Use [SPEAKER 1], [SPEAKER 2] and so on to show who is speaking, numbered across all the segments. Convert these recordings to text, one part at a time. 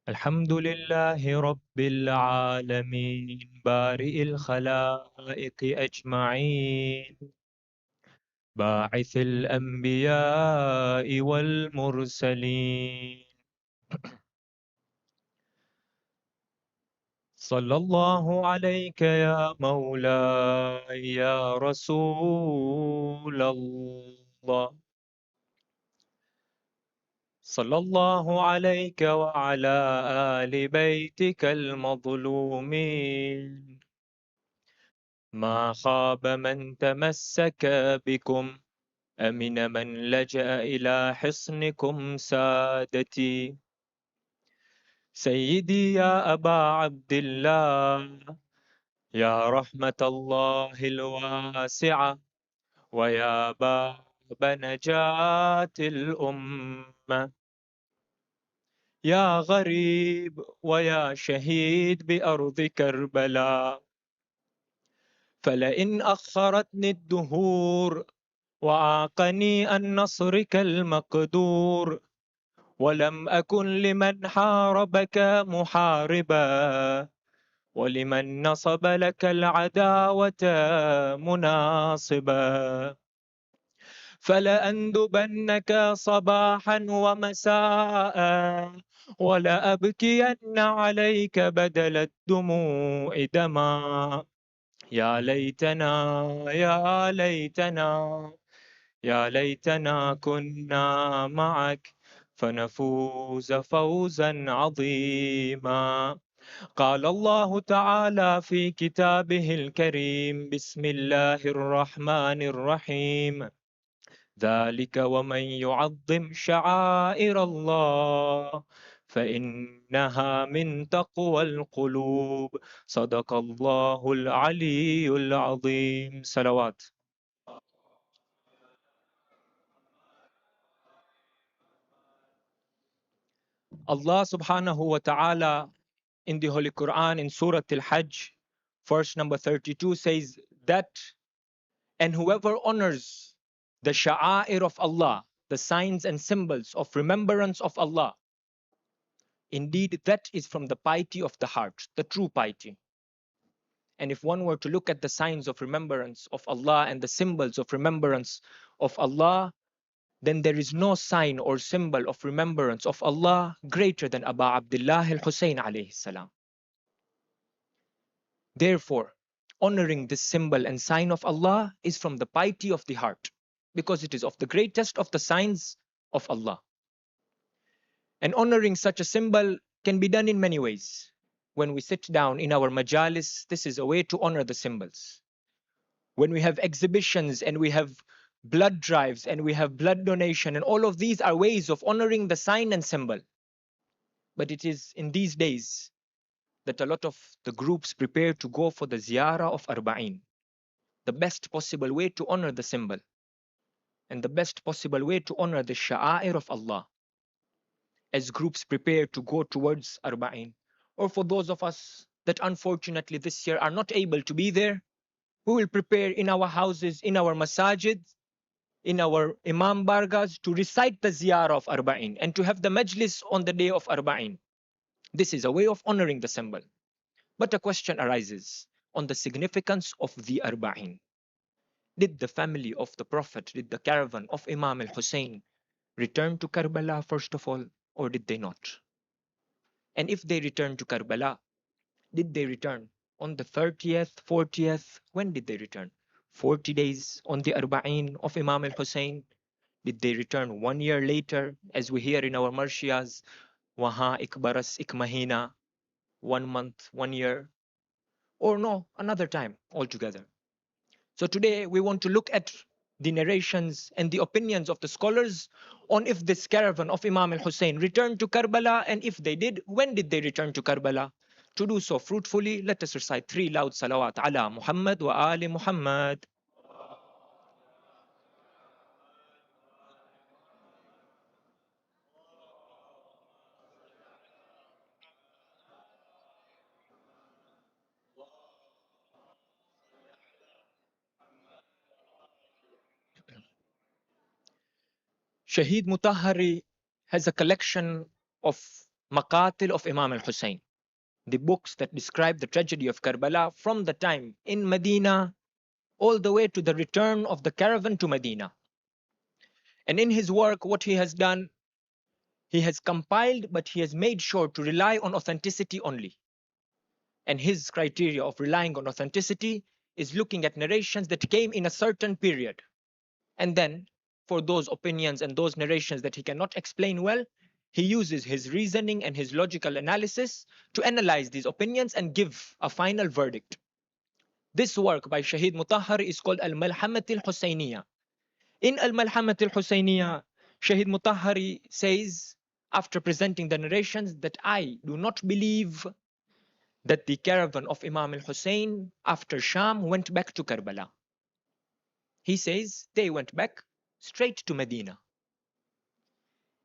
[SPEAKER 1] الحمد لله رب العالمين بارئ الخلائق أجمعين باعث الأنبياء والمرسلين صلى الله عليك يا مولاي يا رسول الله صلى الله عليك وعلى آل بيتك المظلومين ما خاب من تمسك بكم أمن من لجأ إلى حصنكم سادتي سيدي يا أبا عبد الله يا رحمة الله الواسعة ويا باب نجاة الأمة يا غريب ويا شهيد بأرض كربلاء فلئن أخرتني الدهور وعاقني عن نصرك المقدور ولم أكن لمن حاربك محاربا ولمن نصب لك العداوة مناصبا فلأندبنك صباحا ومساء ولأبكين عليك بدل الدموع دما يا ليتنا يا ليتنا يا ليتنا كنا معك فنفوز فوزا عظيما قال الله تعالى في كتابه الكريم بسم الله الرحمن الرحيم ذلك ومن يعظم شعائر الله فإنها من تقوى القلوب صدق الله العلي العظيم صلوات. Allah subhanahu wa ta'ala in the Holy Quran in Surah Al-Hajj, verse number 32 says that, and whoever honors the sha'air of Allah, the signs and symbols of remembrance of Allah, indeed that is from the piety of the heart, the true piety. And if one were to look at the signs of remembrance of Allah and the symbols of remembrance of Allah, then there is no sign or symbol of remembrance of Allah greater than Aba Abdullah al-Hussein alayhi salam. Therefore, honoring this symbol and sign of Allah is from the piety of the heart, because it is of the greatest of the signs of Allah. And honoring such a symbol can be done in many ways. When we sit down in our majalis, this is a way to honor the symbols. When we have exhibitions and we have blood drives and we have blood donation, and all of these are ways of honoring the sign and symbol. But it is in these days that a lot of the groups prepare to go for the ziyarah of Arba'in, the best possible way to honor the symbol and the best possible way to honor the sha'air of Allah, as groups prepare to go towards Arba'in. Or for those of us that unfortunately this year are not able to be there, we will prepare in our houses, in our masajid, in our imam bargas to recite the ziyarah of Arba'in and to have the majlis on the day of Arba'in. This is a way of honoring the symbol. But a question arises on the significance of the Arba'in. Did the family of the Prophet, did the caravan of Imam al-Hussein return to Karbala first of all, or did they not? And if they returned to Karbala, did they return on the 30th, 40th? When did they return? 40 days on the Arba'in of Imam al-Hussein? Did they return 1 year later, as we hear in our marshiyas, Waha ikbaras ikmahina, 1 month, 1 year? Or no, another time altogether? So today we want to look at the narrations and the opinions of the scholars on if this caravan of Imam al-Hussein returned to Karbala, and if they did, when did they return to Karbala? To do so fruitfully, let us recite 3 loud salawat ala Muhammad wa ali Muhammad. Shaheed Mutahari has a collection of Maqatil of Imam al-Hussein, the books that describe the tragedy of Karbala from the time in Medina all the way to the return of the caravan to Medina. And in his work, what he has done, he has compiled, but he has made sure to rely on authenticity only. And his criteria of relying on authenticity is looking at narrations that came in a certain period. And then, for those opinions and those narrations that he cannot explain well, he uses his reasoning and his logical analysis to analyze these opinions and give a final verdict. This work by Shahid Mutahhar is called Al-Malhamat al-Husayniyah. In Al-Malhamat al-Husayniyah, Shahid Mutahhari says, after presenting the narrations, that I do not believe that the caravan of Imam al-Hussein after Sham went back to Karbala. He says they went back straight to Medina.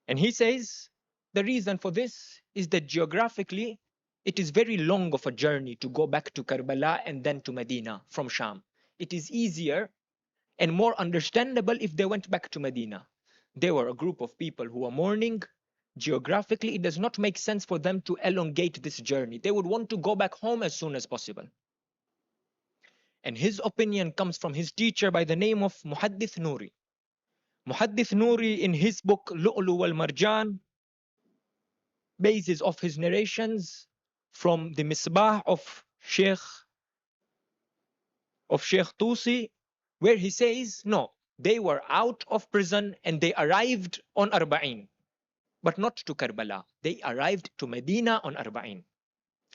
[SPEAKER 1] And he says the reason for this is that geographically it is very long of a journey to go back to Karbala and then to Medina from Sham. It is easier and more understandable if they went back to Medina. They were a group of people who were mourning. Geographically, it does not make sense for them to elongate this journey. They would want to go back home as soon as possible. And his opinion comes from his teacher by the name of Muhaddith Nuri. Muhaddith Nuri, in his book Lu'lu wal Marjan, bases of his narrations from the Misbah of Sheikh Tusi, where he says, no, they were out of prison and they arrived on Arba'in, but not to Karbala. They arrived to Medina on Arba'in.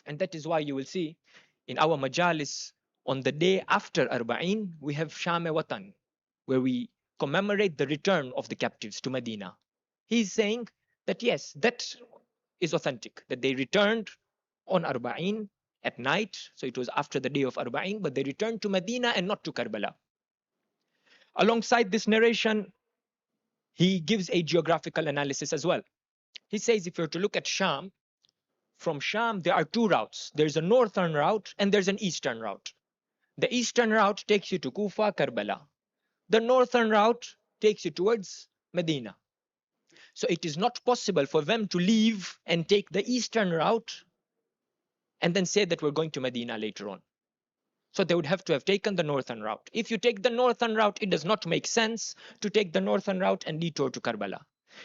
[SPEAKER 1] And that is why you will see in our majalis on the day after Arba'in, we have Sham Watan, where we commemorate the return of the captives to Medina. He's saying that yes, that is authentic, that they returned on Arba'in at night, so it was after the day of Arba'in, but they returned to Medina and not to Karbala. Alongside this narration, he gives a geographical analysis as well. He says if you're to look at Sham, from Sham there are two routes. There's a northern route and there's an eastern route. The eastern route takes you to Kufa, Karbala. The northern route takes you towards Medina. So it is not possible for them to leave and take the eastern route and then say that we're going to Medina later on. So they would have to have taken the northern route. If you take the northern route, it does not make sense to take the northern route and detour to Karbala.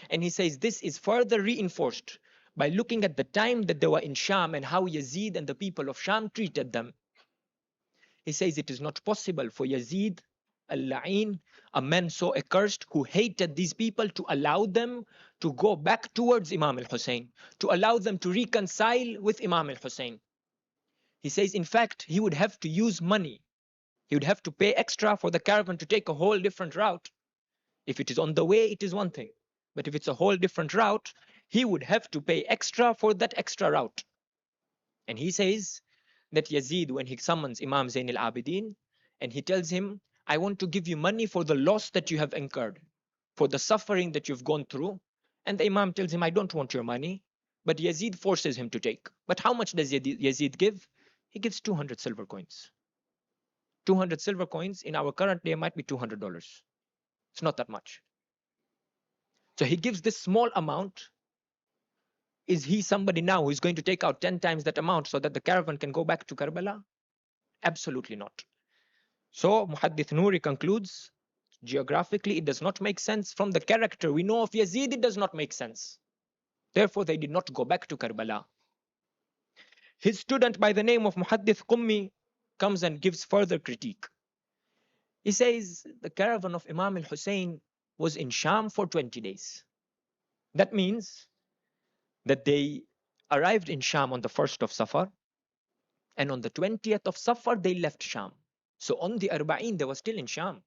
[SPEAKER 1] And he says this is further reinforced by looking at the time that they were in Sham and how Yazid and the people of Sham treated them. He says it is not possible for Yazid al-La'in, a man so accursed who hated these people, to allow them to go back towards Imam al-Hussein, to allow them to reconcile with Imam al-Hussein. He says, in fact, he would have to use money. He would have to pay extra for the caravan to take a whole different route. If it is on the way, it is one thing. But if it's a whole different route, he would have to pay extra for that extra route. And he says that Yazid, when he summons Imam Zain al-Abidin, and he tells him, I want to give you money for the loss that you have incurred, for the suffering that you've gone through. And the Imam tells him, I don't want your money. But Yazid forces him to take. But how much does Yazid give? He gives 200 silver coins. 200 silver coins in our current day might be $200. It's not that much. So he gives this small amount. Is he somebody now who is going to take out 10 times that amount so that the caravan can go back to Karbala? Absolutely not. So Muhaddith Nuri concludes, geographically it does not make sense. From the character we know of Yazid, it does not make sense. Therefore they did not go back to Karbala. His student by the name of Muhaddith Qummi comes and gives further critique. He says the caravan of Imam al-Hussein was in Sham for 20 days. That means that they arrived in Sham on the 1st of Safar, and on the 20th of Safar they left Sham. So on the Arba'in they were still in Sham.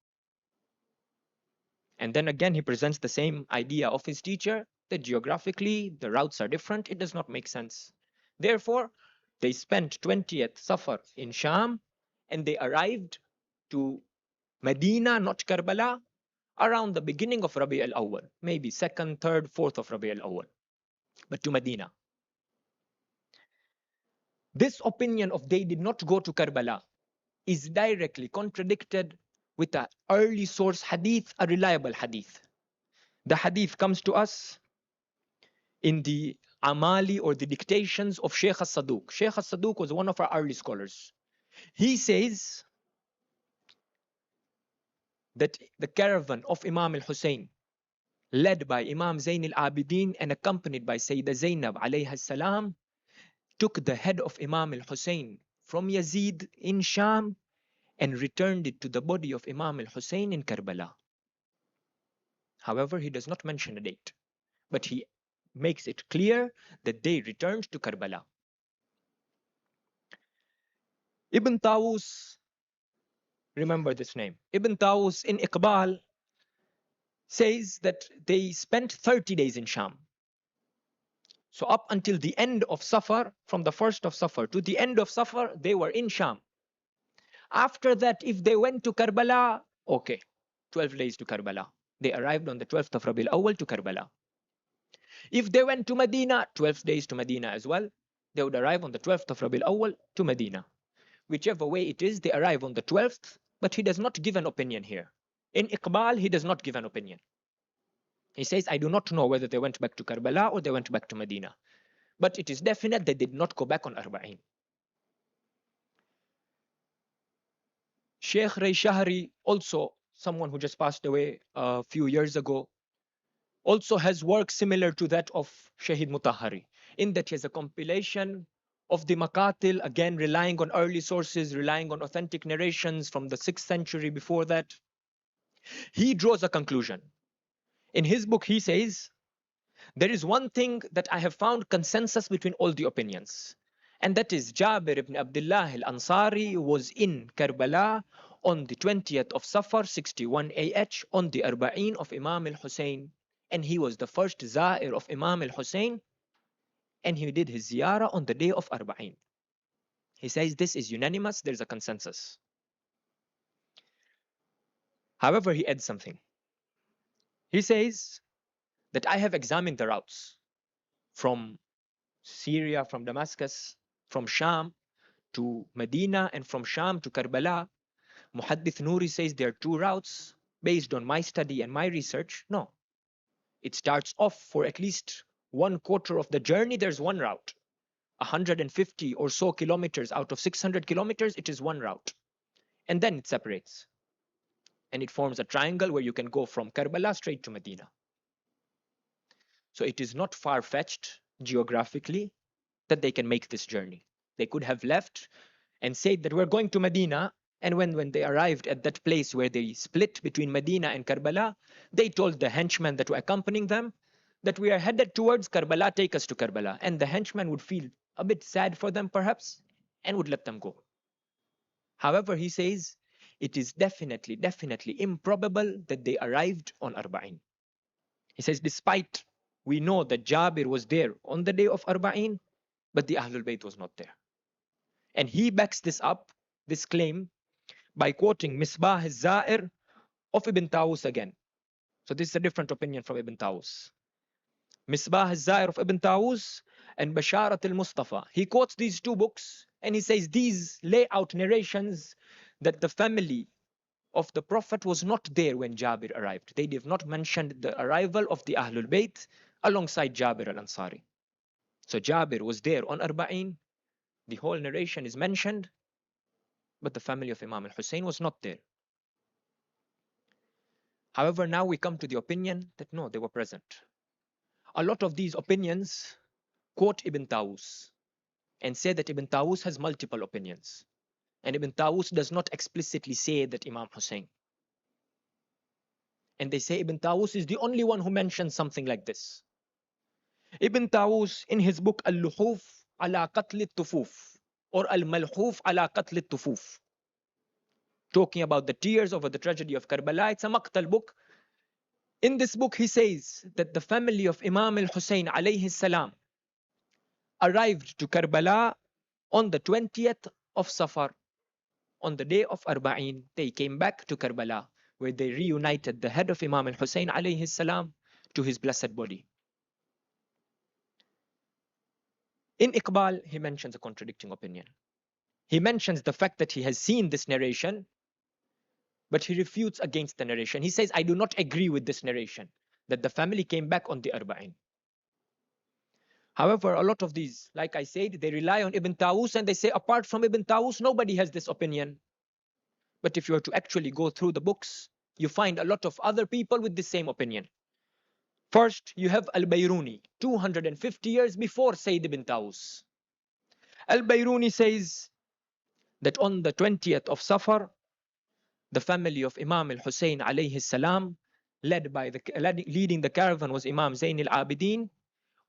[SPEAKER 1] And then again he presents the same idea of his teacher, that geographically the routes are different, it does not make sense. Therefore, they spent 20th Safar in Sham and they arrived to Medina, not Karbala, around the beginning of Rabi al-Awwal, maybe 2nd, 3rd, 4th of Rabi al-Awwal, but to Medina. This opinion of they did not go to Karbala is directly contradicted with an early source hadith, a reliable hadith. The hadith comes to us in the Amali, or the dictations of Sheikh al-Saduq. Sheikh al-Saduq was one of our early scholars. He says that the caravan of Imam al-Hussein, led by Imam Zayn al-Abidin and accompanied by Sayyidah Zainab alayha salam, took the head of Imam al-Hussein from Yazid in Sham and returned it to the body of Imam al-Hussein in Karbala. However, he does not mention a date, but he makes it clear that they returned to Karbala. Ibn Tawus, remember this name. Ibn Tawus in Iqbal says that they spent 30 days in Sham. So up until the end of Safar, from the 1st of Safar to the end of Safar, they were in Sham. After that, if they went to Karbala, okay, 12 days to Karbala. They arrived on the 12th of Rabi'ul Awwal to Karbala. If they went to Medina, 12 days to Medina as well. They would arrive on the 12th of Rabi'ul Awwal to Medina. Whichever way it is, they arrive on the 12th, but he does not give an opinion here. In Iqbal, he does not give an opinion. He says, I do not know whether they went back to Karbala or they went back to Medina. But it is definite they did not go back on Arba'in. Sheikh Ray Shahri, also someone who just passed away a few years ago, also has work similar to that of Shahid Mutahari, in that he has a compilation of the Maqatil, again relying on early sources, relying on authentic narrations from the 6th century before that. He draws a conclusion. In his book, he says, there is one thing that I have found consensus between all the opinions, and that is Jabir ibn Abdullah al-Ansari was in Karbala on the 20th of Safar 61 AH on the Arba'in of Imam al-Hussein, and he was the first Za'ir of Imam al-Hussein, and he did his ziyarah on the day of Arba'in. He says this is unanimous, there's a consensus. However, he adds something. He says that I have examined the routes from Syria, from Damascus, from Sham to Medina, and from Sham to Karbala. Muhaddith Nouri says there are two routes. Based on my study and my research, no. It starts off for at least 1/4 of the journey, there's one route. 150 or so kilometers out of 600 kilometers, it is one route. And then it separates. And it forms a triangle where you can go from Karbala straight to Medina. So it is not far-fetched geographically that they can make this journey. They could have left and said that we're going to Medina, and when they arrived at that place where they split between Medina and Karbala, they told the henchmen that were accompanying them that we are headed towards Karbala, take us to Karbala. And the henchmen would feel a bit sad for them perhaps and would let them go. However, he says it is definitely improbable that they arrived on Arba'in. He says despite we know that Jabir was there on the day of Arba'in, but the Ahlul Bayt was not there. And he backs this up, this claim, by quoting Misbah al-Za'ir of Ibn Tawus again. So this is a different opinion from Ibn Tawus. Misbah al-Za'ir of Ibn Tawus and Basharat al-Mustafa. He quotes these two books and he says these lay out narrations that the family of the Prophet was not there when Jabir arrived. They did not mention the arrival of the Ahlul Bayt alongside Jabir al-Ansari. So Jabir was there on Arba'in. The whole narration is mentioned, but the family of Imam al-Hussein was not there. However, now we come to the opinion that no, they were present. A lot of these opinions quote Ibn Tawus and say that Ibn Tawus has multiple opinions. And Ibn Tawus does not explicitly say that Imam Hussein. And they say Ibn Tawus is the only one who mentions something like this. Ibn Tawus, in his book Al-Luhuf ala Qatl al-Tufuf, or Al-Malhuf ala Qatl al-Tufuf, talking about the tears over the tragedy of Karbala, it's a Maqtal book. In this book, he says that the family of Imam al-Hussein alayhi salam arrived to Karbala on the 20th of Safar. On the day of Arba'in, they came back to Karbala, where they reunited the head of Imam al-Hussein alayhi salam to his blessed body. In Iqbal, he mentions a contradicting opinion. He mentions the fact that he has seen this narration, but he refutes against the narration. He says, I do not agree with this narration, that the family came back on the Arba'in. However, a lot of these, like I said, they rely on Ibn Tawus and they say apart from Ibn Tawus, nobody has this opinion. But if you were to actually go through the books, you find a lot of other people with the same opinion. First, you have Al-Bayruni, 250 years before Sayyid ibn Tawus. Al-Bayruni says that on the 20th of Safar, the family of Imam al-Hussein alayhi salam, leading the caravan was Imam Zain al-Abidin,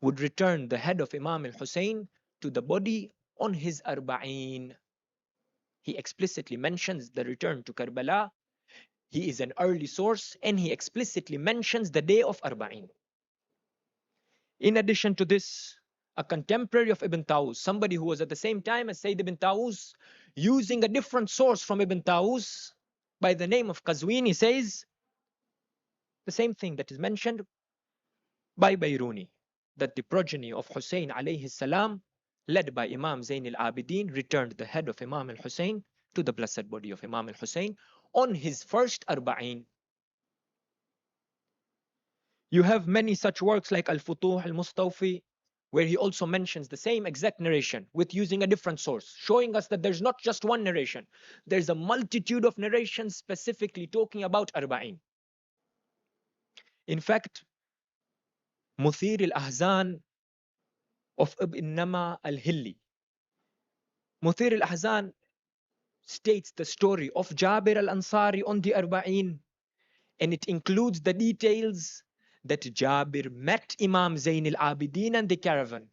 [SPEAKER 1] would return the head of Imam al-Hussein to the body on his Arba'in. He explicitly mentions the return to Karbala. He is an early source and he explicitly mentions the day of Arba'in. In addition to this, a contemporary of Ibn Tawus, somebody who was at the same time as Sayyid ibn Tawus, using a different source from Ibn Tawus by the name of Qazwini, says the same thing that is mentioned by Bayruni, that the progeny of Hussein alayhi salam, led by Imam Zain al-Abidin, returned the head of Imam al-Hussein to the blessed body of Imam al-Hussein on his first Arba'in. You have many such works like Al-Futuh al-Mustawfi, where he also mentions the same exact narration with using a different source, showing us that there's not just one narration. There's a multitude of narrations specifically talking about Arba'in. In fact, Muthir al-Ahzan of Ibn Nama al-Hilli, Muthir al-Ahzan states the story of Jabir al-Ansari on the Arba'in, and it includes the details that Jabir met Imam Zain al-Abidin and the caravan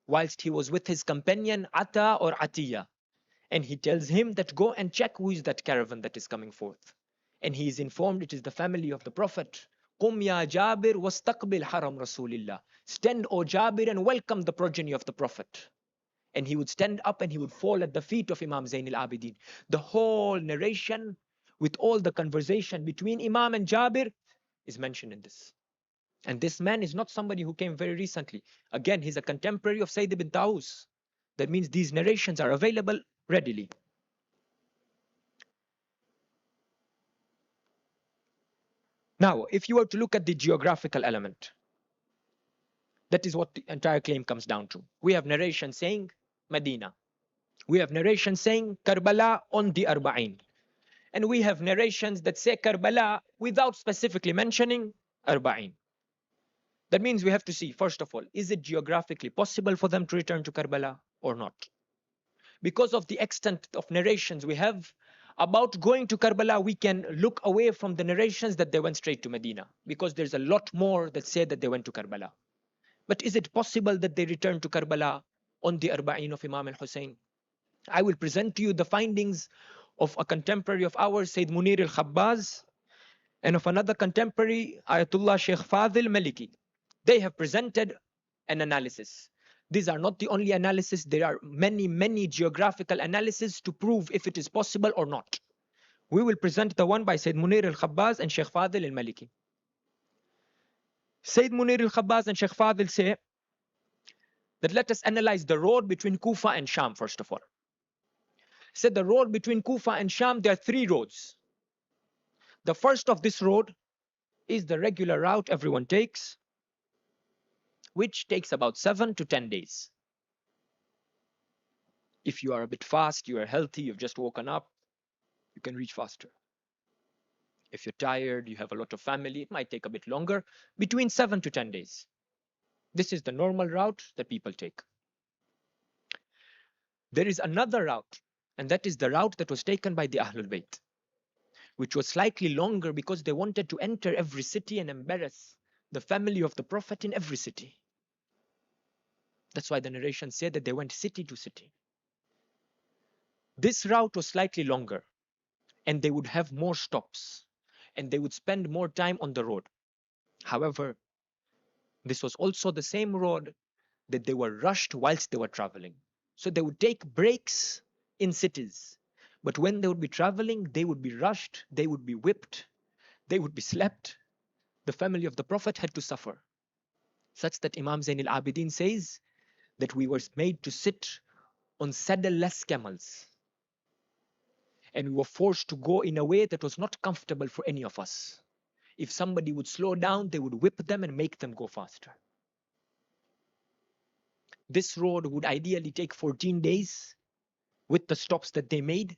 [SPEAKER 1] whilst he was with his companion Ata or Atiya. And he tells him that go and check who is that caravan that is coming forth. And he is informed it is the family of the Prophet. Qum ya Jabir wastaqbil haram Rasulillah. Stand, O Jabir, and welcome the progeny of the Prophet. And he would stand up and he would fall at the feet of Imam Zain al-Abidin. The whole narration with all the conversation between Imam and Jabir is mentioned in this. And this man is not somebody who came very recently. Again, he's a contemporary of Sayyid ibn Tawus. That means these narrations are available readily. Now, if you were to look at the geographical element, that is what the entire claim comes down to. We have narration saying Medina. We have narration saying Karbala on the Arba'in. And we have narrations that say Karbala without specifically mentioning Arba'in. That means we have to see, first of all, is it geographically possible for them to return to Karbala or not? Because of the extent of narrations we have about going to Karbala, we can look away from the narrations that they went straight to Medina, because there's a lot more that say that they went to Karbala. But is it possible that they returned to Karbala on the Arba'in of Imam al-Hussein? I will present to you the findings of a contemporary of ours, Sayyid Munir al-Khabbaz, and of another contemporary, Ayatollah Sheikh Fadil Maliki. They have presented an analysis. These are not the only analysis. There are many geographical analyses to prove if it is possible or not. We will present the one by Sayyid Munir al-Khabbaz and Sheikh Fadil al-Maliki. Sayyid Munir al-Khabbaz and Sheikh Fadil say that let us analyze the road between Kufa and Sham first of all. Said the road between Kufa and Sham, there are three roads. The first of this road is the regular route everyone takes, which takes about 7 to 10 days. If you are a bit fast, you are healthy, you've just woken up, you can reach faster. If you're tired, you have a lot of family, it might take a bit longer, between 7 to 10 days. This is the normal route that people take. There is another route, and that is the route that was taken by the Ahlul Bayt, which was slightly longer because they wanted to enter every city and embarrass the family of the Prophet in every city. That's why the narration said that they went city to city. This route was slightly longer, and they would have more stops, and they would spend more time on the road. However, this was also the same road that they were rushed whilst they were traveling. So they would take breaks in cities, but when they would be traveling, they would be rushed, they would be whipped, they would be slapped. The family of the Prophet had to suffer, such that Imam Zain al-Abidin says that we were made to sit on saddle-less camels, and we were forced to go in a way that was not comfortable for any of us. If somebody would slow down, they would whip them and make them go faster. This road would ideally take 14 days with the stops that they made,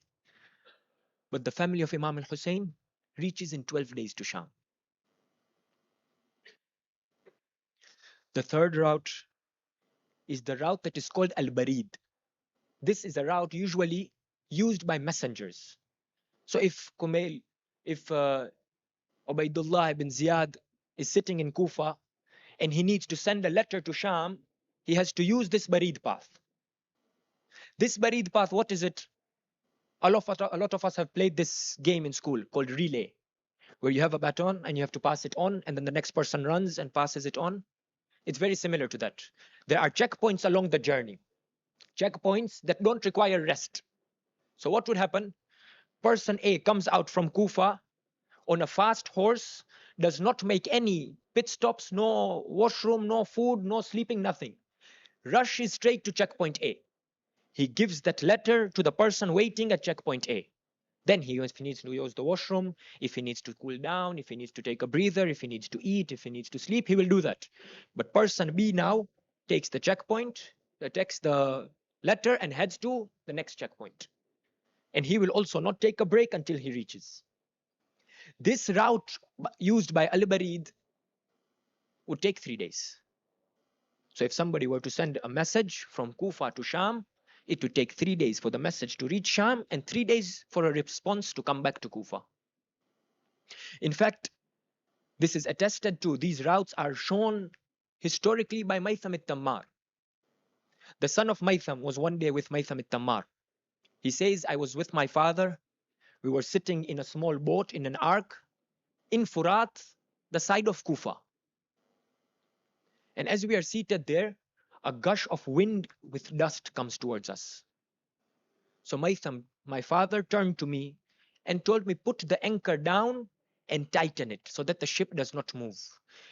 [SPEAKER 1] but the family of Imam al-Hussein reaches in 12 days to Sham. The third route is the route that is called Al-Barid. This is a route usually used by messengers. So if Kumail, if Ubaidullah ibn Ziyad is sitting in Kufa and he needs to send a letter to Sham, he has to use this Barid path. This Barid path, what is it? A lot of us have played this game in school called relay, where you have a baton and you have to pass it on, and then the next person runs and passes it on. It's very similar to that. There are checkpoints along the journey, checkpoints that don't require rest. So what would happen? Person A comes out from Kufa on a fast horse, does not make any pit stops, no washroom, no food, no sleeping, nothing. Rushes straight to checkpoint A. He gives that letter to the person waiting at checkpoint A. Then if he needs to use the washroom, if he needs to cool down, if he needs to take a breather, if he needs to eat, if he needs to sleep, he will do that. But person B now takes the checkpoint, takes the letter and heads to the next checkpoint. And he will also not take a break until he reaches. This route used by Al-Barid would take 3 days. So if somebody were to send a message from Kufa to Sham, it would take 3 days for the message to reach Sham and 3 days for a response to come back to Kufa. In fact, this is attested to. These routes are shown historically by Maytham al-Tammar. The son of Maytham was one day with Maytham al-Tammar. He says, I was with my father. We were sitting in a small boat in an ark in Furat, the side of Kufa. And as we are seated there, a gush of wind with dust comes towards us. So Maytham, my father, turned to me and told me, put the anchor down and tighten it so that the ship does not move.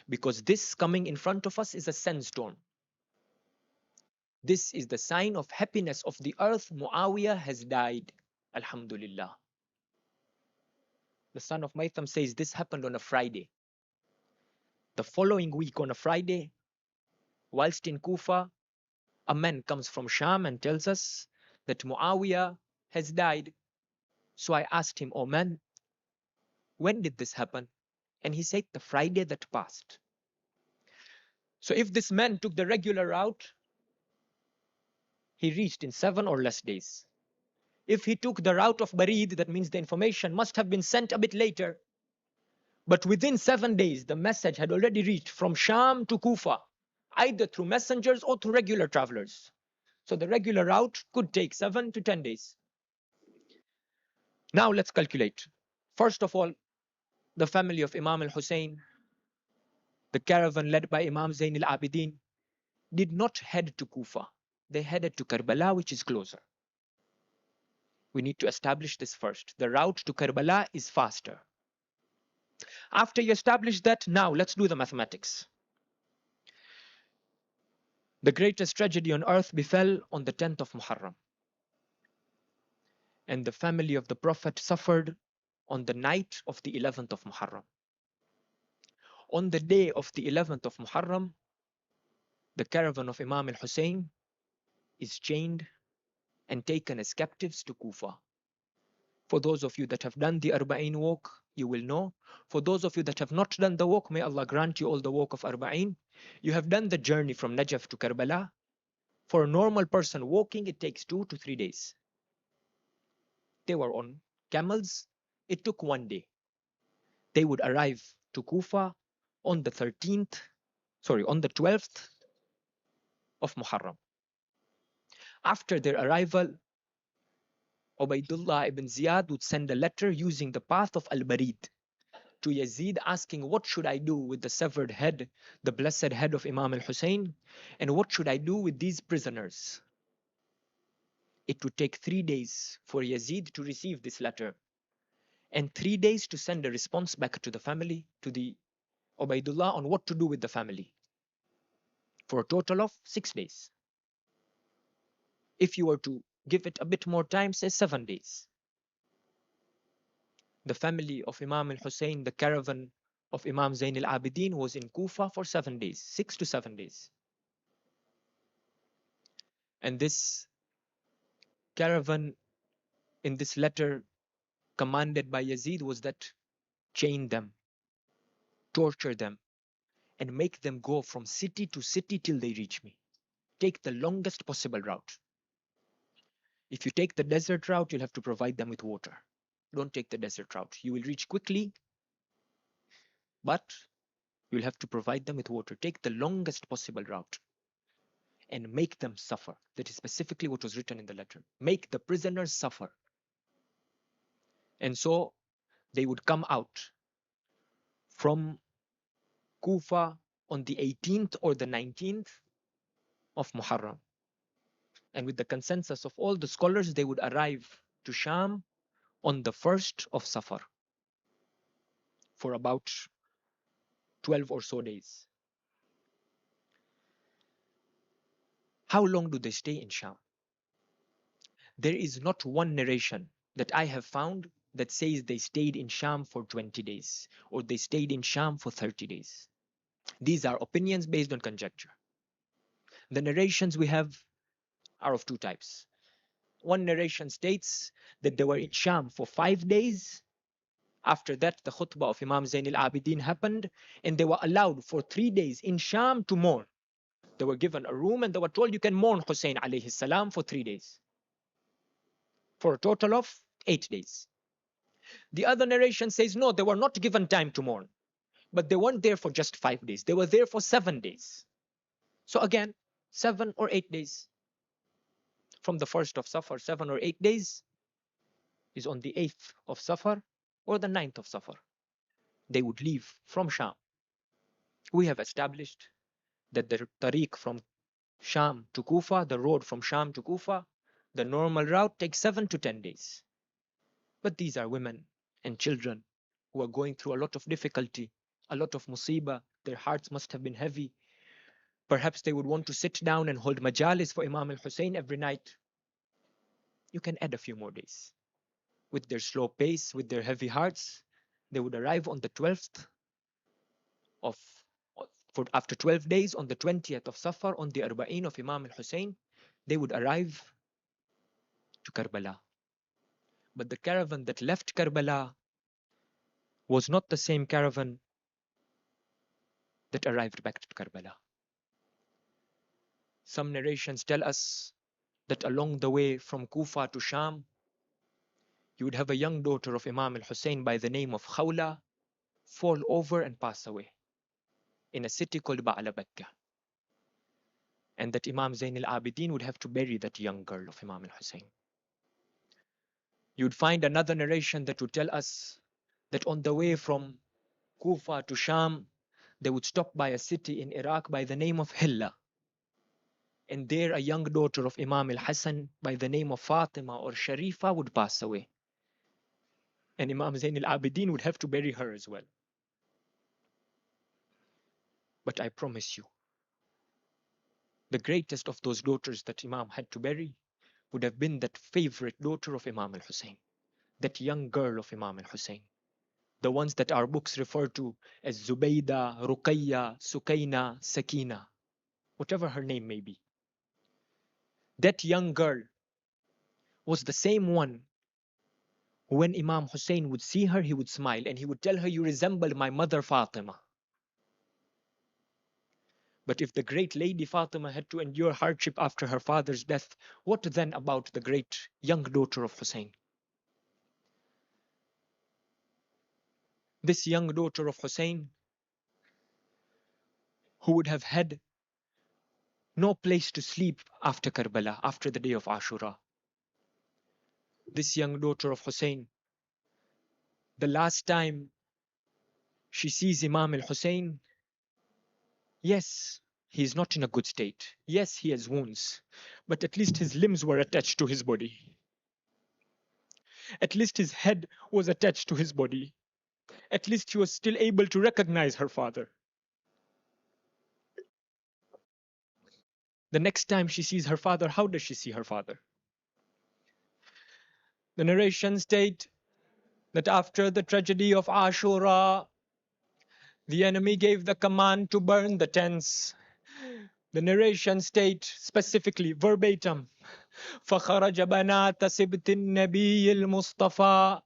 [SPEAKER 1] Because this coming in front of us is a sandstorm. This is the sign of happiness of the earth. Muawiyah has died. Alhamdulillah. The son of Maytham says this happened on a Friday. The following week on a Friday, whilst in Kufa, a man comes from Sham and tells us that Muawiyah has died. So I asked him, oh man, when did this happen? And he said the Friday that passed. So if this man took the regular route, he reached in 7 or less days. If he took the route of Barid, that means the information must have been sent a bit later. But within 7 days, the message had already reached from Sham to Kufa, either through messengers or through regular travelers. So the regular route could take 7 to 10 days. Now let's calculate. First of all, the family of Imam al-Hussein, the caravan led by Imam Zain al-Abidin, did not head to Kufa. They headed to Karbala, which is closer. We need to establish this first. The route to Karbala is faster. After you establish that, now let's do the mathematics. The greatest tragedy on earth befell on the 10th of Muharram. And the family of the Prophet suffered on the night of the 11th of Muharram. On the day of the 11th of Muharram, the caravan of Imam al-Hussein is chained and taken as captives to Kufa. For those of you that have done the Arba'in walk, you will know. For those of you that have not done the walk, may Allah grant you all the walk of Arba'in. You have done the journey from Najaf to Karbala. For a normal person walking, it takes 2 to 3 days. They were on camels. It took 1 day. They would arrive to Kufa on the 12th of Muharram. After their arrival, Ubaidullah ibn Ziyad would send a letter using the path of Al-Barid to Yazid asking, what should I do with the severed head, the blessed head of Imam al-Hussein, and what should I do with these prisoners? It would take 3 days for Yazid to receive this letter and 3 days to send a response back to the family, to the Ubaidullah, on what to do with the family, for a total of 6 days. If you were to give it a bit more time, say 7 days. The family of Imam al-Hussein, the caravan of Imam Zain al-Abidin, was in Kufa for 7 days, 6 to 7 days. And this caravan in this letter commanded by Yazid was that chain them, torture them, and make them go from city to city till they reach me. Take the longest possible route. If you take the desert route, you'll have to provide them with water. Don't take the desert route. You will reach quickly, but you'll have to provide them with water. Take the longest possible route and make them suffer. That is specifically what was written in the letter. Make the prisoners suffer. And so they would come out from Kufa on the 18th or the 19th of Muharram. And with the consensus of all the scholars, they would arrive to Sham on the 1st of Safar for about 12 or so days. How long do they stay in Sham? There is not one narration that I have found that says they stayed in Sham for 20 days or they stayed in Sham for 30 days. These are opinions based on conjecture. The narrations we have are of two types. One narration states that they were in Sham for 5 days. After that, the khutbah of Imam Zain al-Abidin happened, and they were allowed for 3 days in Sham to mourn. They were given a room and they were told you can mourn Hussein alayhi salam for 3 days, for a total of 8 days. The other narration says no, they were not given time to mourn, but they weren't there for just 5 days. They were there for 7 days. So again, 7 or 8 days. From the 1st of Safar, 7 or 8 days is on the 8th of Safar or the 9th of Safar. They would leave from Sham. We have established that the tariq from Sham to Kufa, the road from Sham to Kufa, the normal route takes 7 to 10 days. But these are women and children who are going through a lot of difficulty, a lot of musibah. Their hearts must have been heavy. Perhaps they would want to sit down and hold majalis for Imam al-Hussein every night. You can add a few more days. With their slow pace, with their heavy hearts, they would arrive on the 12th of, after 12 days, on the 20th of Safar, on the Arba'in of Imam al-Hussein, they would arrive to Karbala. But the caravan that left Karbala was not the same caravan that arrived back to Karbala. Some narrations tell us that along the way from Kufa to Sham, you would have a young daughter of Imam al-Hussein by the name of Khawla fall over and pass away in a city called Ba'alabakka. And that Imam Zain al-Abidin would have to bury that young girl of Imam al-Hussein. You'd find another narration that would tell us that on the way from Kufa to Sham, they would stop by a city in Iraq by the name of Hilla. And there a young daughter of Imam al-Hassan by the name of Fatima or Sharifa would pass away. And Imam Zain al-Abidin would have to bury her as well. But I promise you, the greatest of those daughters that Imam had to bury would have been that favorite daughter of Imam al-Hussein, that young girl of Imam al-Hussein. The ones that our books refer to as Zubayda, Ruqayya, Sukaina, Sakina, whatever her name may be. That young girl was the same one who, when Imam Hussein would see her, he would smile and he would tell her, you resemble my mother Fatima. But if the great lady Fatima had to endure hardship after her father's death, what then about the great young daughter of Hussein? This young daughter of Hussein, who would have had no place to sleep after Karbala, after the day of Ashura. This young daughter of Hussein, the last time she sees Imam al-Hussein, yes, he is not in a good state. Yes, he has wounds, but at least his limbs were attached to his body. At least his head was attached to his body. At least she was still able to recognize her father. The next time she sees her father, how does she see her father? The narrations state that after the tragedy of Ashura, the enemy gave the command to burn the tents. The narration state specifically, verbatim, فَخَرَجَ بَنَاتَ سِبْتِ النَّبِيِّ الْمُصْطَفَى.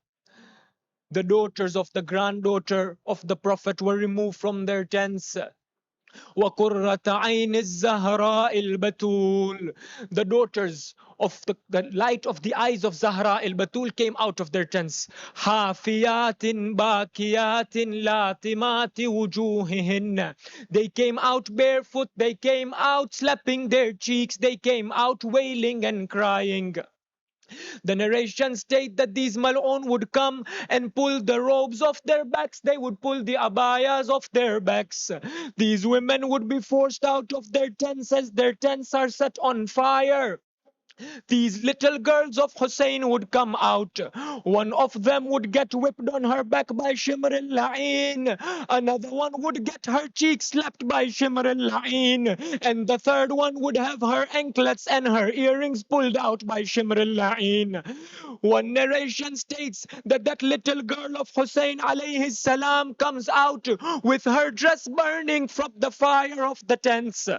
[SPEAKER 1] The daughters of the granddaughter of the Prophet were removed from their tents. وَقُرَّةَ عَيْنِ الزَّهْرَاءِ الْبَتُولِ. The daughters of the light of the eyes of Zahra al-Batul came out of their tents. حَافِيَاتٍ بَاكِيَاتٍ لَاتِمَاتِ وُجُوهِهِنَّ. They came out barefoot, they came out slapping their cheeks, they came out wailing and crying. The narration state that these mal'un would come and pull the robes off their backs. They would pull the abayas off their backs. These women would be forced out of their tents as their tents are set on fire. These little girls of Hussein would come out. One of them would get whipped on her back by Shimr al-La'in. Another one would get her cheek slapped by Shimr al-La'in. And the third one would have her anklets and her earrings pulled out by Shimr al-La'in. One narration states that that little girl of Hussein alayhi salam comes out with her dress burning from the fire of the tents.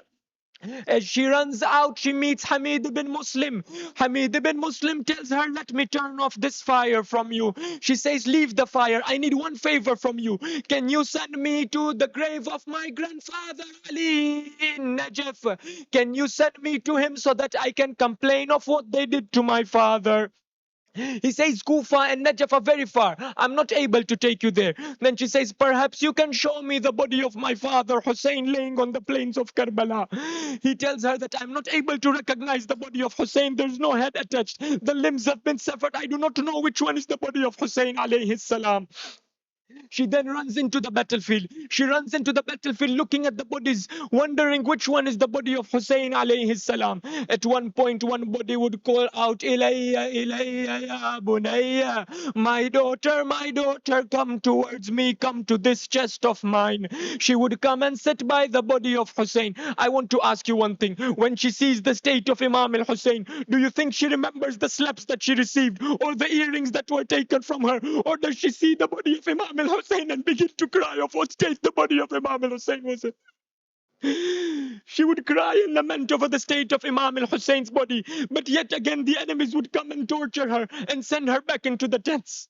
[SPEAKER 1] As she runs out, she meets Hamid ibn Muslim. Hamid ibn Muslim tells her, let me turn off this fire from you. She says, leave the fire. I need one favor from you. Can you send me to the grave of my grandfather Ali in Najaf? Can you send me to him so that I can complain of what they did to my father? He says, Kufa and Najaf are very far. I'm not able to take you there. Then she says, perhaps you can show me the body of my father Hussein laying on the plains of Karbala. He tells her that I'm not able to recognize the body of Hussein. There's no head attached. The limbs have been severed. I do not know which one is the body of Hussein alayhi salam. She then runs into the battlefield. She runs into the battlefield looking at the bodies, wondering which one is the body of Hussein alayhi salam. At one point, one body would call out, Ilayya, Ilayya, ya bunayya. My daughter, come towards me, come to this chest of mine. She would come and sit by the body of Hussein. I want to ask you one thing. When she sees the state of Imam al-Hussein, do you think she remembers the slaps that she received or the earrings that were taken from her? Or does she see the body of Imam al-Hussein and begin to cry of what state the body of Imam al-Hussein was in? She would cry and lament over the state of Imam al-Hussein's body. But yet again the enemies would come and torture her and send her back into the tents.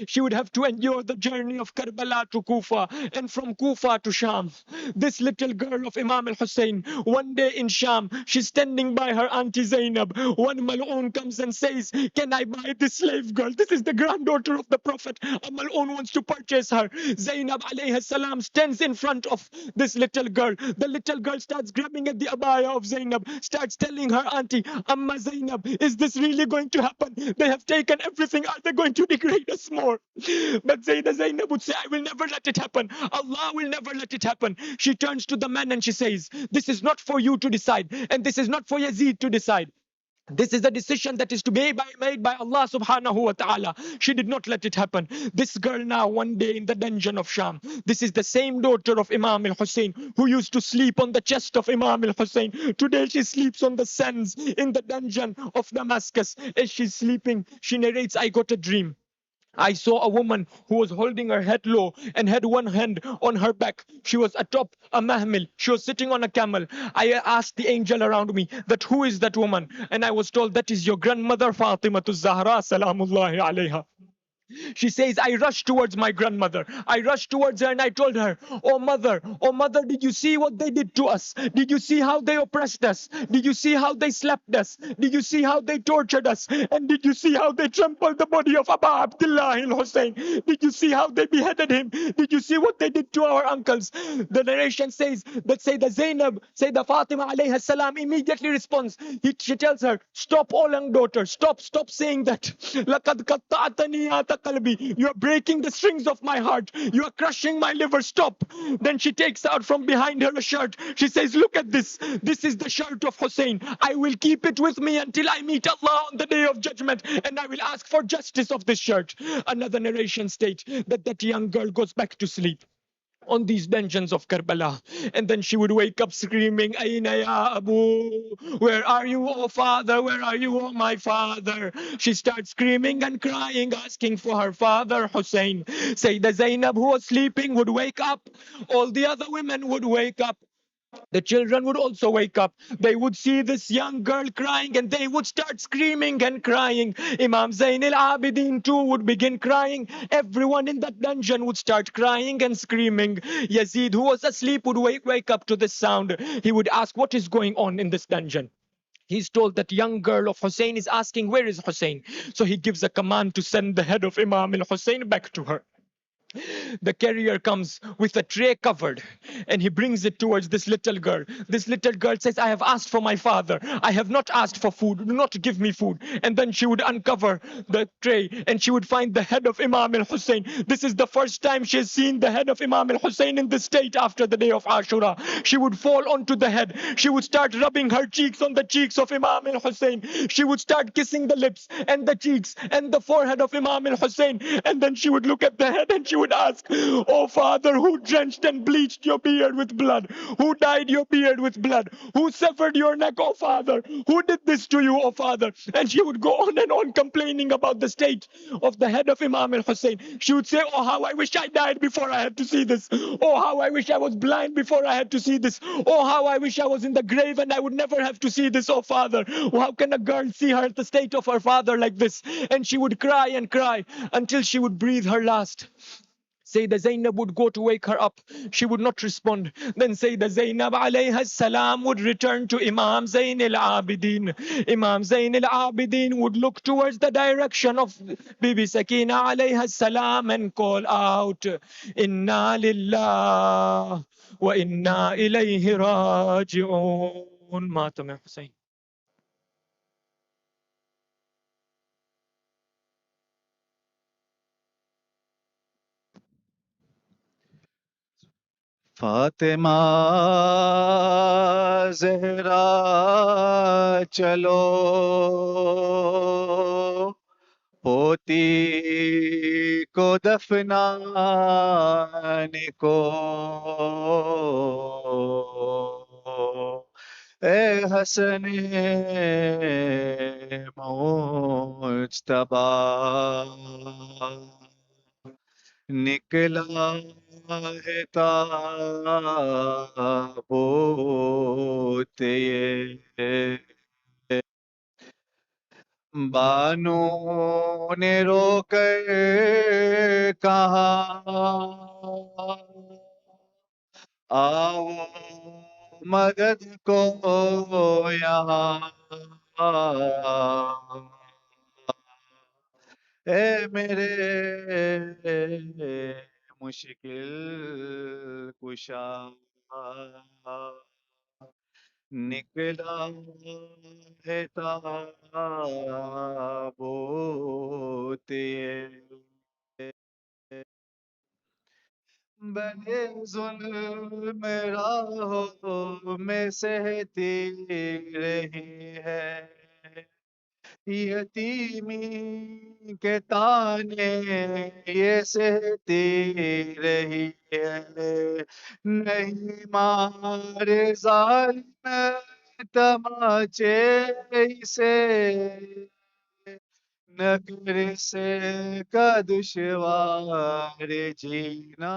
[SPEAKER 1] She would have to endure the journey of Karbala to Kufa and from Kufa to Sham. This little girl of Imam al-Hussein, one day in Sham, she's standing by her auntie Zainab. One mal'un comes and says, can I buy this slave girl? This is the granddaughter of the Prophet. A mal'un wants to purchase her. Zainab alayhi salam stands in front of this little girl. The little girl starts grabbing at the abaya of Zainab, starts telling her auntie, Amma Zainab, is this really going to happen? They have taken everything. Are they going to degrade us more? But Zainab would say, I will never let it happen. Allah will never let it happen. She turns to the man and she says, this is not for you to decide, and this is not for Yazid to decide. This is a decision that is to be made by Allah subhanahu wa ta'ala. She did not let it happen. This girl now, one day in the dungeon of Sham, this is the same daughter of Imam al-Hussein who used to sleep on the chest of Imam al-Hussein. Today she sleeps on the sands in the dungeon of Damascus. As she's sleeping, she narrates, I got a dream. I saw a woman who was holding her head low and had one hand on her back. She was atop a mahmil. She was sitting on a camel. I asked the angel around me that who is that woman? And I was told that is your grandmother Fatima Zahra salamullahi alayha. She says, I rushed towards my grandmother. I rushed towards her and I told her, oh mother, did you see what they did to us? Did you see how they oppressed us? Did you see how they slapped us? Did you see how they tortured us? And did you see how they trampled the body of Abu Abdullah al-Hussein? Did you see how they beheaded him? Did you see what they did to our uncles? The narration says that Sayyidah Zainab, Sayyidah Fatima alayhi salam immediately responds. She tells her, stop, O young daughter, stop saying that. لَقَدْ قَطَّعْتَنِي qalbi. You are breaking the strings of my heart. You are crushing my liver. Stop. Then she takes out from behind her a shirt. She says, look at this. This is the shirt of Hussein. I will keep it with me until I meet Allah on the day of judgment, and I will ask for justice of this shirt. Another narration states that young girl goes back to sleep on these dungeons of Karbala, and then she would wake up screaming, Aina ya Abu, where are you, oh father, where are you, oh my father? She starts screaming and crying, asking for her father Hussein. Sayyidah Zainab, who was sleeping, would wake up. All the other women would wake up. The children would also wake up. They would see this young girl crying and they would start screaming and crying. Imam Zain al-Abidin too would begin crying. Everyone in that dungeon would start crying and screaming. Yazid, who was asleep, would wake up to this sound. He would ask, what is going on in this dungeon? He's told that young girl of Hussein is asking, where is Hussein? So he gives a command to send the head of Imam al-Hussein back to her. The carrier comes with a tray covered and he brings it towards this little girl. This little girl says, I have asked for my father. I have not asked for food. Do not give me food. And then she would uncover the tray and she would find the head of Imam al Hussein. This is the first time she has seen the head of Imam al Hussein in this state after the day of Ashura. She would fall onto the head. She would start rubbing her cheeks on the cheeks of Imam al Hussein. She would start kissing the lips and the cheeks and the forehead of Imam al Hussein. And then she would look at the head and she would ask, oh father, who drenched and bleached your beard with blood? Who dyed your beard with blood? Who severed your neck, oh father? Who did this to you, oh father? And she would go on and on complaining about the state of the head of Imam al Hussein. She would say, oh, how I wish I died before I had to see this. Oh, how I wish I was blind before I had to see this. Oh, how I wish I was in the grave and I would never have to see this, oh father. Oh, how can a girl see her the state of her father like this? And she would cry and cry until she would breathe her last. Sayyidah Zainab would go to wake her up. She would not respond. Then Sayyidah Zainab alayha salam would return to Imam Zain al-Abidin. Imam Zain al-Abidin would look towards the direction of Bibi Sakina alayha salam and call out, Inna lillah wa inna ilayhi raji'un. Matam ya Hussein.
[SPEAKER 2] Fatima Zahra چلو پوتی کو دفنانے کو اے حسن مجتبی نکلا ہے تابوت یہ بانو نے رو کر کہا آؤ مدد کو یہاں اے میرے مشکل کشا نکلا ہے تابوت یہ بڑے ظلم راہوں میں سہتی رہی ہے یتیمی کے تانے یہ سہتی رہی ہے نہیں مارے ظالم تماچے سے نگر سے کا دشوار جینا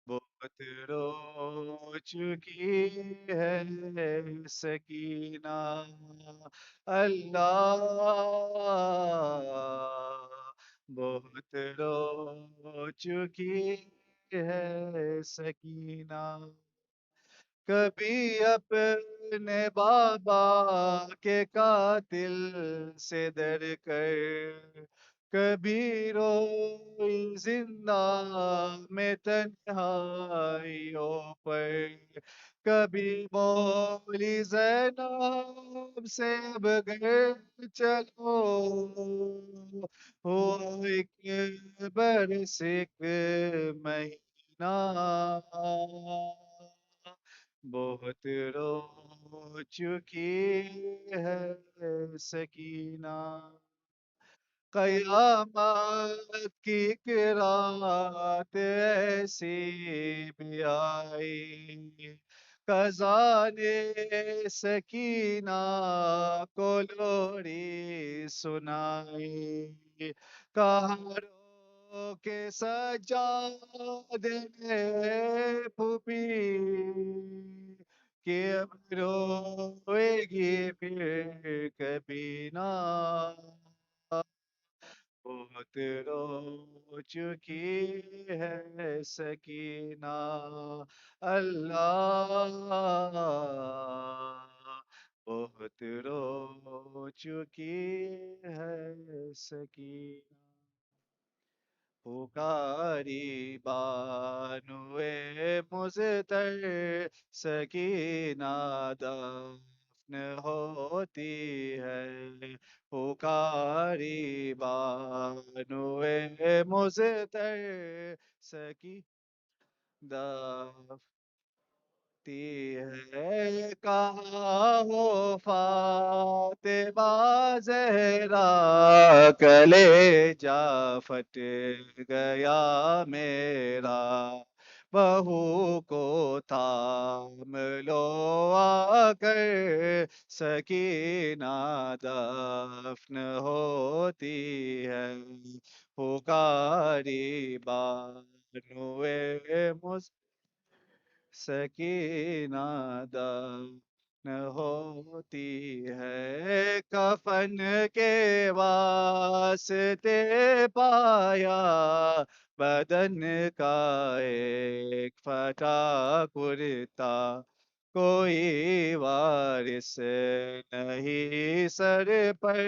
[SPEAKER 2] بہت رو چکی ہے سکینہ اللہ بہت رو چکی ہے سکینہ کبھی اپنے بابا کے قاتل سے ڈر کر کبھی روئی زندہ میں تنہائیوں پر کبھی مولی زینب سے بغیر چلو ہوا ایک برس ایک مہینہ بہت رو چکی ہے سکینہ قیامت کی ایک رات ایسی بھی آئی خزان سکینہ کو لوری سنائی کہا کے سجادے نے پھوپھی کہ اب روئے گی پھر کبھی نہ بہت رو چکی ہے سکینہ اللہ بہت رو چکی ہے سکینہ پکاری بانوے مزتر سکینہ دفن ہوتی ہے پکاری بانوے مزتر سکی دفن تی ہے کہاں ہو فاطمہ زہرا کلے جا پھٹ گیا میرا بہو کو تھام لو آ کر سکینہ دفن ہوتی ہے پکاری بانوے سکینہ دفن ہوتی ہے کفن کے واسطے پایا بدن کا ایک پھٹا کرتا کوئی وارث نہیں سر پر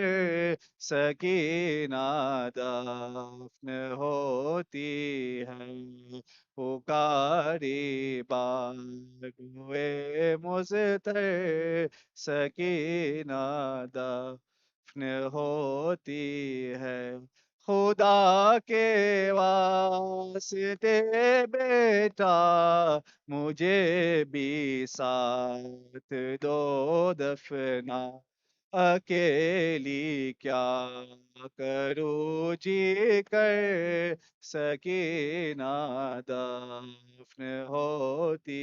[SPEAKER 2] سکینہ دفن ہوتی ہے پکاری بانوے مزتر سکینہ دفن ہوتی ہے خدا کے واسطے بیٹا مجھے بھی ساتھ دو دفنا اکیلی کیا کروں جی کر سکینہ دفن ہوتی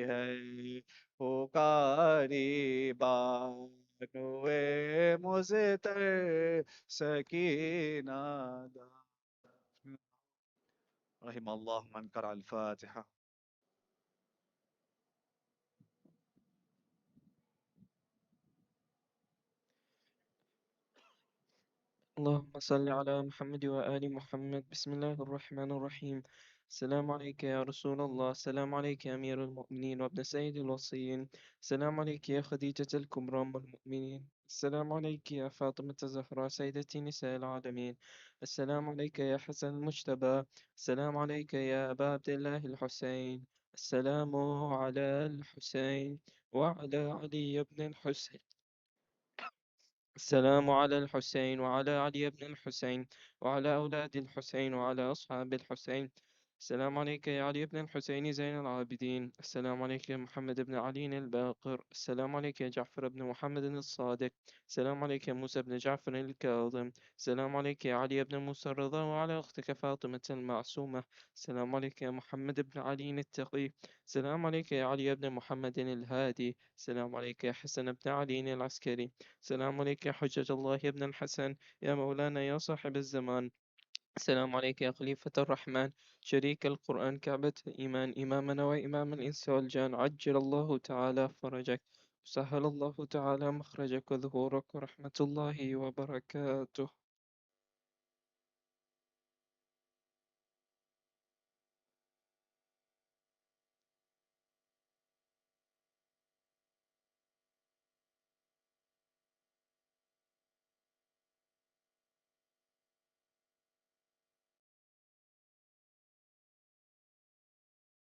[SPEAKER 2] ہے پکاری بانوے مزتر سکینہ دفن رحم اللہ من قرأ الفاتحة
[SPEAKER 3] اللهم صل على محمد وآل محمد بسم الله الرحمن الرحيم السلام عليك يا رسول الله السلام عليك يا أمير المؤمنين وابن سيد الوصيين السلام عليك يا خديجة الكبرى أم المؤمنين السلام عليك يا فاطمة الزهراء سيدة نساء العالمين السلام عليك يا حسن المجتبى السلام عليك يا أبا عبد الله الحسين السلام على الحسين وعلى علي بن الحسين السلام على الحسين وعلى علي بن الحسين وعلى أولاد الحسين وعلى أصحاب الحسين السلام عليك يا علي بن الحسين زين العابدين السلام عليك يا محمد بن علي الباقر السلام عليك يا جعفر بن محمد الصادق السلام عليك يا موسى بن جعفر الكاظم السلام عليك يا علي بن موسى الرضا وعلى أختك فاطمة المعصومة السلام عليك يا محمد بن علي التقي السلام عليك يا علي بن محمد الهادي السلام عليك يا حسن بن علي العسكري السلام عليك يا حجة الله يا ابن الحسن يا مولانا يا صاحب الزمان السلام عليك يا خليفة الرحمن شريك القرآن كعبة الإيمان إمامنا وإمام الإنس والجان عجل الله تعالى فرجك وسهل الله تعالى مخرجك وظهورك ورحمة الله وبركاته